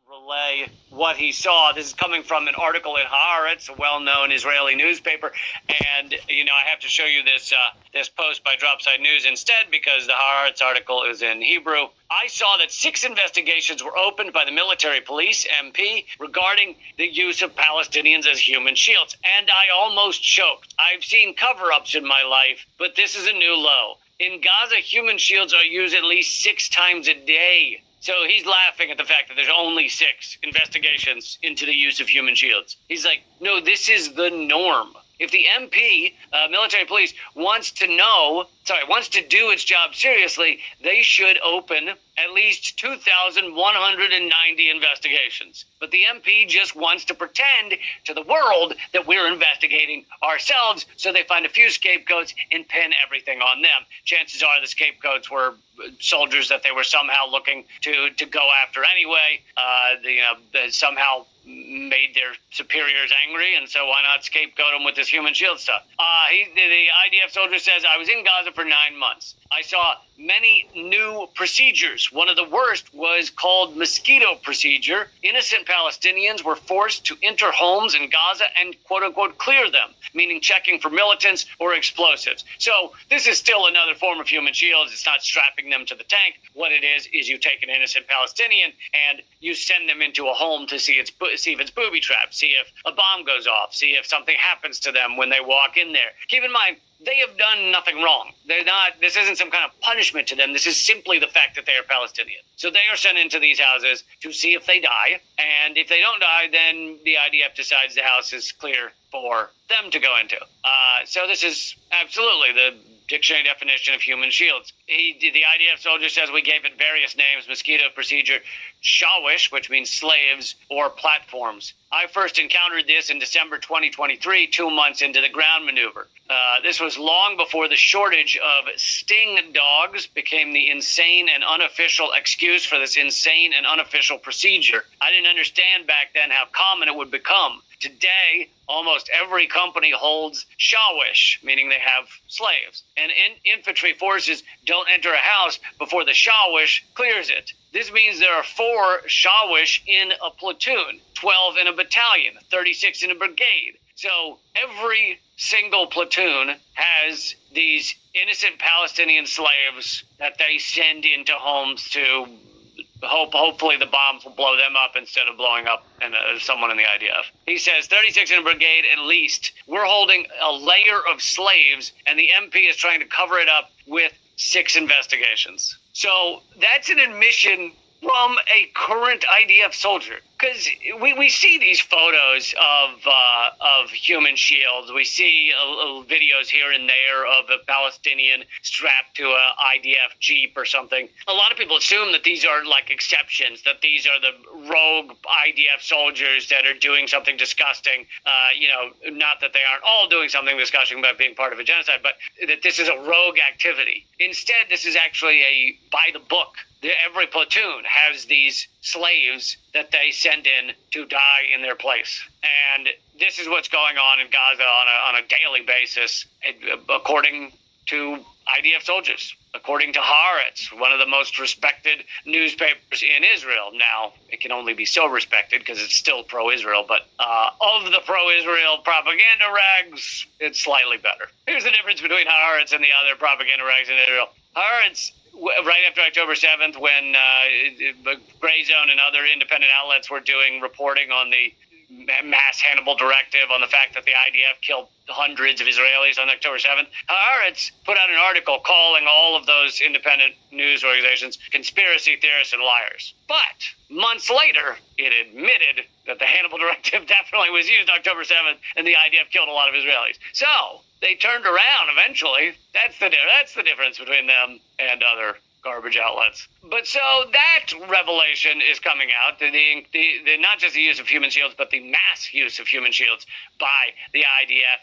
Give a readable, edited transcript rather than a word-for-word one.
relay what he saw. This is coming from an article in Haaretz, a well-known Israeli newspaper, and I have to show you this post by Dropside News instead because the Haaretz article is in Hebrew. I saw that 6 investigations were opened by the military police, MP, regarding the use of Palestinians as human shields, and I almost choked. I've seen cover-ups in my life, but this is a new low. In Gaza, human shields are used at least 6 times a day. So he's laughing at the fact that there's only 6 investigations into the use of human shields. He's like, no, this is the norm. If the MP, military police, wants to do its job seriously, they should open at least 2,190 investigations. But the MP just wants to pretend to the world that we're investigating ourselves, so they find a few scapegoats and pin everything on them. Chances are the scapegoats were soldiers that they were somehow looking to go after anyway. They somehow made their superiors angry, and so why not scapegoat them with this human shield stuff? The IDF soldier says, I was in Gaza for 9 months. I saw many new procedures. One of the worst was called mosquito procedure. Innocent Palestinians were forced to enter homes in Gaza and quote-unquote clear them, meaning checking for militants or explosives. So this is still another form of human shields. It's not strapping them to the tank. What it is you take an innocent Palestinian and you send them into a home to see if it's booby trapped, see if a bomb goes off, see if something happens to them when they walk in there. Keep in mind, they have done nothing wrong. This isn't some kind of punishment to them. This is simply the fact that they are Palestinian. So they are sent into these houses to see if they die. And if they don't die, then the IDF decides the house is clear for them to go into. So this is absolutely the dictionary definition of human shields. The IDF soldier says we gave it various names: mosquito procedure, shawish, which means slaves, or platforms. I first encountered this in December 2023, 2 months into the ground maneuver. This was long before the shortage of sting dogs became the insane and unofficial excuse for this insane and unofficial procedure. I didn't understand back then how common it would become. Today, almost every company holds shawish, meaning they have slaves. And infantry forces don't enter a house before the shawish clears it. This means there are 4 shawish in a platoon, 12 in a battalion, 36 in a brigade. So every single platoon has these innocent Palestinian slaves that they send into homes to hopefully the bombs will blow them up instead of blowing up someone in the IDF. He says 36 in a brigade at least. We're holding a layer of slaves, and the MP is trying to cover it up with 6 investigations. So that's an admission from a current IDF soldier. Because we see these photos of human shields. We see videos here and there of a Palestinian strapped to a IDF Jeep or something. A lot of people assume that these are like exceptions, that these are the rogue IDF soldiers that are doing something disgusting. Not that they aren't all doing something disgusting by being part of a genocide, but that this is a rogue activity. Instead, this is actually a by the book. Every platoon has these slaves that they send in to die in their place. And this is what's going on in Gaza on a daily basis, according to IDF soldiers, according to Haaretz, one of the most respected newspapers in Israel. Now, it can only be so respected because it's still pro-Israel, but of the pro-Israel propaganda rags, it's slightly better. Here's the difference between Haaretz and the other propaganda rags in Israel. Haaretz, right after October 7th, when Gray Zone and other independent outlets were doing reporting on the mass Hannibal directive, on the fact that the IDF killed hundreds of Israelis on October 7th, Haaretz put out an article calling all of those independent news organizations conspiracy theorists and liars. But months later, it admitted that the Hannibal directive definitely was used October 7th, and the IDF killed a lot of Israelis. So they turned around eventually. That's the difference between them and other garbage outlets. But so that revelation is coming out, the not just the use of human shields, but the mass use of human shields by the IDF